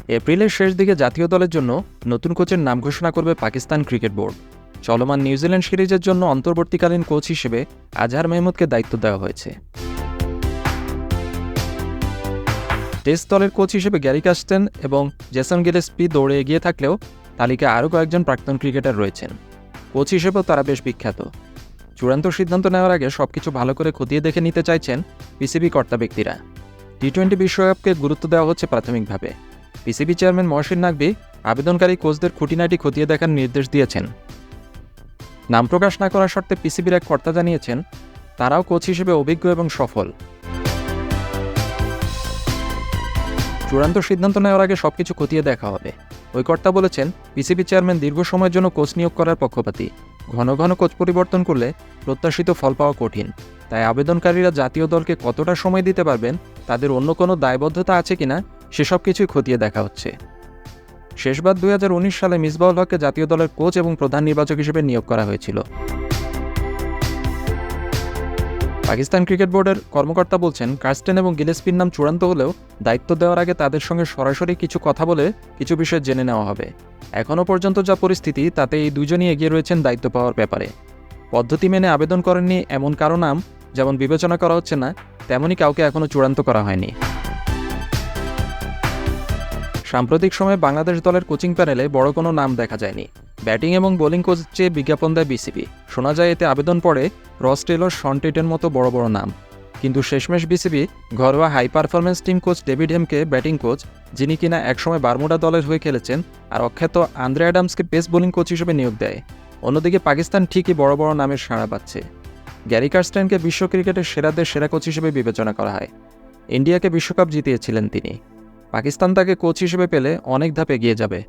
এপ্রিলের শেষ দিকে জাতীয় দলের জন্য নতুন কোচের নাম ঘোষণা করবে পাকিস্তান ক্রিকেট বোর্ড। চলমান নিউজিল্যান্ড সিরিজের জন্য অন্তর্বর্তীকালীন কোচ হিসেবে আজহার মেহমুদকে দায়িত্ব দেওয়া হয়েছে। টেস্ট দলের কোচ হিসেবে গ্যারি কার্স্টেন এবং জেসন গিলেস্পি দৌড়ে এগিয়ে থাকলেও তালিকায় আরও কয়েকজন প্রাক্তন ক্রিকেটার রয়েছেন। কোচ হিসেবেও তারা বেশ বিখ্যাত। চূড়ান্ত সিদ্ধান্ত নেওয়ার আগে সবকিছু ভালো করে খতিয়ে দেখে নিতে চাইছেন পিসিবি কর্তা ব্যক্তিরা। টি-20 বিশ্বকাপকে গুরুত্ব দেওয়া হচ্ছে প্রাথমিকভাবে। পিসিবি চেয়ারম্যান মহসিন নাকভি আবেদনকারী কোচদের খুঁটিনাটি খতিয়ে দেখার নির্দেশ দিয়েছেন। নাম প্রকাশ না করার শর্তে পিসিবির এক কর্তা জানিয়েছেন, তারাও কোচ হিসেবে অভিজ্ঞ এবং সফল। চূড়ান্ত সিদ্ধান্ত নেওয়ার আগে সবকিছু খতিয়ে দেখা হবে। ওই কর্তা বলেছেন, পিসিবি চেয়ারম্যান দীর্ঘ সময়ের জন্য কোচ নিয়োগ করার পক্ষপাতী। ঘন ঘন কোচ পরিবর্তন করলে প্রত্যাশিত ফল পাওয়া কঠিন। তাই আবেদনকারীরা জাতীয় দলকে কতটা সময় দিতে পারবেন, তাদের অন্য কোনো দায়বদ্ধতা আছে কিনা সেসব কিছুই খতিয়ে দেখা হচ্ছে। শেষবার 2019 সালে মিসবাউল হককে জাতীয় দলের কোচ এবং প্রধান নির্বাচক হিসেবে নিয়োগ করা হয়েছিল। পাকিস্তান ক্রিকেট বোর্ডের কর্মকর্তা বলছেন, কার্স্টেন এবং গিলেস্পির নাম চূড়ান্ত হলেও দায়িত্ব দেওয়ার আগে তাদের সঙ্গে সরাসরি কিছু কথা বলে কিছু বিষয় জেনে নেওয়া হবে। এখনও পর্যন্ত যা পরিস্থিতি, তাতে এই দুজনই এগিয়ে রয়েছেন দায়িত্ব পাওয়ার ব্যাপারে। পদ্ধতি মেনে আবেদন করেননি এমন কারো নাম যেমন বিবেচনা করা হচ্ছে না, তেমনই কাউকে এখনও চূড়ান্ত করা হয়নি। সাম্প্রতিক সময়ে বাংলাদেশ দলের কোচিং প্যানেলে বড় কোনো নাম দেখা যায়নি। ব্যাটিং এবং বোলিং কোচ চেয়ে বিজ্ঞাপন দেয় বিসিবি। শোনা যায় এতে আবেদন পড়ে রস টেলর, শন টেটের মতো বড় বড় নাম। কিন্তু শেষমেশ বিসিবি ঘরোয়া high performance team coach David হেমকে ব্যাটিং কোচ, যিনি কিনা একসময় বারমুডা দলের হয়ে খেলেছেন, আর অখ্যাত আন্দ্রে অ্যাডামসকে পেস বোলিং কোচ হিসেবে নিয়োগ দেয়। অন্যদিকে পাকিস্তান ঠিকই বড় বড় নামের সাড়া পাচ্ছে। গ্যারি কার্স্টেনকে বিশ্ব ক্রিকেটের সেরাদের সেরা কোচ হিসেবে বিবেচনা করা হয়। ইন্ডিয়াকে বিশ্বকাপ জিতিয়েছিলেন তিনি। পাকিস্তান তাকে কোচ হিসেবে পেলে অনেক ধাপ এগিয়ে যাবে।